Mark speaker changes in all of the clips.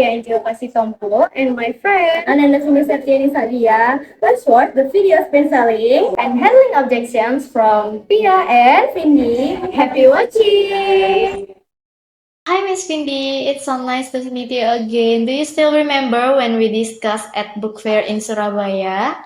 Speaker 1: Angelica Sitompul and my friend Ananda Septiyanissa Diyah. Let's watch the video SPIN Selling and handling objections from Diyah and Findy. Happy watching!
Speaker 2: Hi, Miss Findy. It's so nice to meet you again. Do you still remember when we discussed at book fair in Surabaya?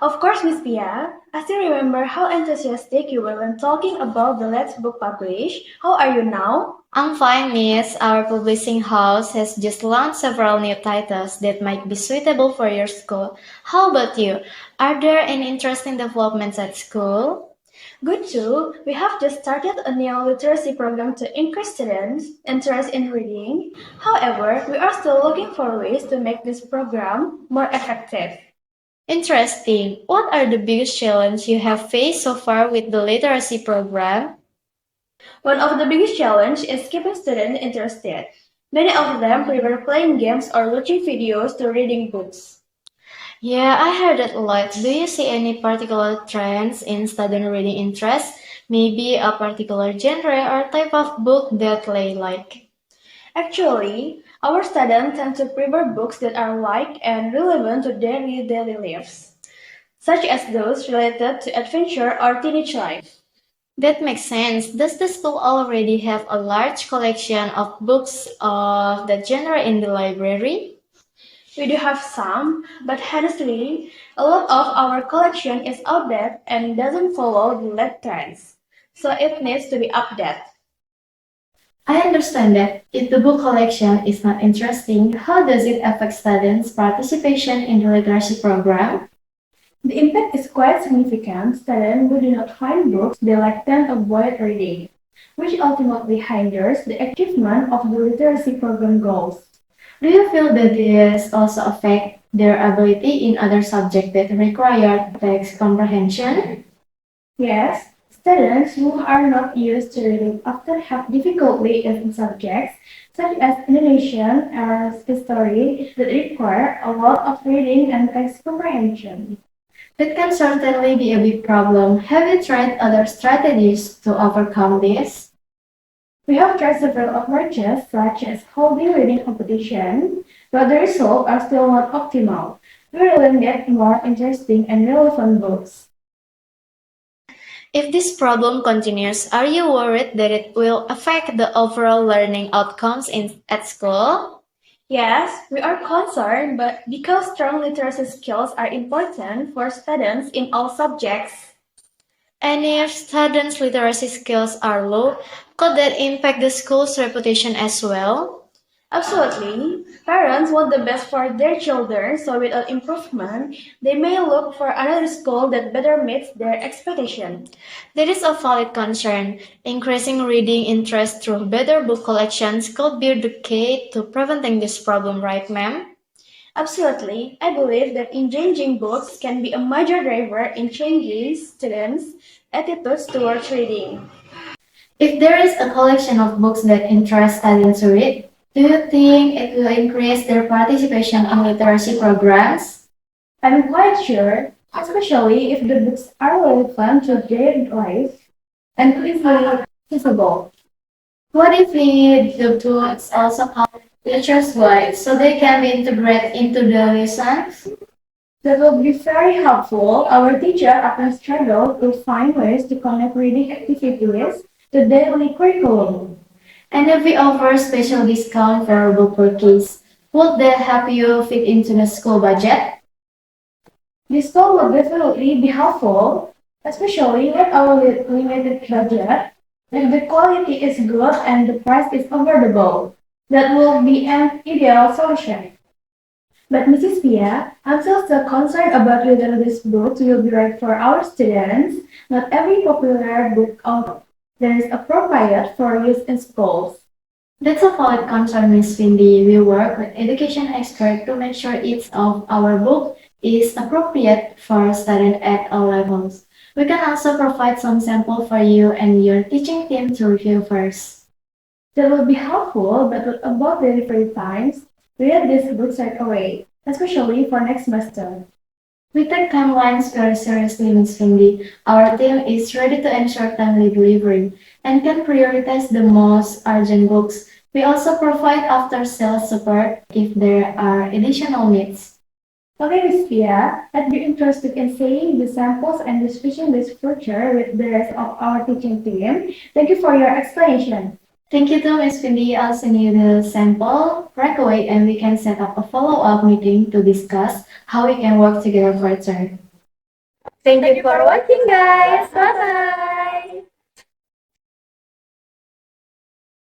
Speaker 3: Of course, Miss Pia. I still remember how enthusiastic you were when talking about the Let's Book publish. How are you now?
Speaker 2: I'm fine, Miss. Our publishing house has just launched several new titles that might be suitable for your school. How about you? Are there any interesting developments at school?
Speaker 3: Good too. We have just started a new literacy program to increase students' interest in reading. However, we are still looking for ways to make this program more effective.
Speaker 2: Interesting. What are the biggest challenges you have faced so far with the literacy program?
Speaker 3: One of the biggest challenges is keeping students interested. Many of them prefer playing games or watching videos to reading books.
Speaker 2: Yeah, I heard that a lot. Do you see any particular trends in student reading interest? Maybe a particular genre or type of book that they like?
Speaker 3: Actually, our students tend to prefer books that are light and relevant to their daily lives, such as those related to adventure or teenage life.
Speaker 2: That makes sense. Does the school already have a large collection of books of that genre in the library?
Speaker 3: We do have some, but honestly, a lot of our collection is outdated and doesn't follow the latest trends, so it needs to be updated.
Speaker 2: I understand that if the book collection is not interesting, how does it affect students' participation in the literacy program?
Speaker 3: The impact is quite significant. Students who do not find books they like tend to avoid reading, which ultimately hinders the achievement of the literacy program goals.
Speaker 2: Do you feel that this also affect their ability in other subjects that require text comprehension?
Speaker 3: Yes, students who are not used to reading often have difficulty in subjects such as Indonesian or history that require a lot of reading and text comprehension.
Speaker 2: That can certainly be a big problem. Have you tried other strategies to overcome this?
Speaker 3: We have tried several approaches such as holding reading competition, but the results are still not optimal. We really need more interesting and relevant books.
Speaker 2: If this problem continues, are you worried that it will affect the overall learning outcomes at school?
Speaker 3: Yes, we are concerned, but because strong literacy skills are important for students in all subjects.
Speaker 2: And if students' literacy skills are low, could that impact the school's reputation as well?
Speaker 3: Absolutely. Parents want the best for their children, so without improvement, they may look for another school that better meets their expectation.
Speaker 2: That is a valid concern. Increasing reading interest through better book collections could be the key to preventing this problem, right, ma'am?
Speaker 3: Absolutely. I believe that engaging books can be a major driver in changing students' attitudes towards reading.
Speaker 2: If there is a collection of books that interest students to read, do you think it will increase their participation in literacy programs?
Speaker 3: I'm quite sure, especially if the books are relevant to their life and easily accessible.
Speaker 2: What if the books also have teachers' guides so they can be integrated into the lessons?
Speaker 3: That will be very helpful. Our teacher often struggle to find ways to connect reading activities to daily curriculum.
Speaker 2: And if we offer special discount for book purchase, would that help you fit into the school budget?
Speaker 3: This tool will definitely be helpful, especially with our limited budget. If the quality is good and the price is affordable, that will be an ideal solution. But Mrs. Pia, I'm still so concerned about whether this book will be right for our students. Not every popular book out there is appropriate for use in schools.
Speaker 2: That's a valid concern, Ms. Findy. We work with education experts to make sure each of our book is appropriate for students at all levels. We can also provide some sample for you and your teaching team to review first.
Speaker 3: That will be helpful, but what about delivery times? We read these books right away, especially for next semester.
Speaker 2: We take timelines very seriously, Ms. Findy. Our team is ready to ensure timely delivery and can prioritize the most urgent books. We also provide after-sales support if there are additional needs.
Speaker 3: Okay, Miss Pia, I'd be interested in seeing the samples and discussing this further with the rest of our teaching team. Thank you for your explanation.
Speaker 2: Thank you to Ms. Findy. I'll send you the sample right away and we can set up a follow-up meeting to discuss how we can work together further.
Speaker 1: Thank you for watching, guys. Bye bye.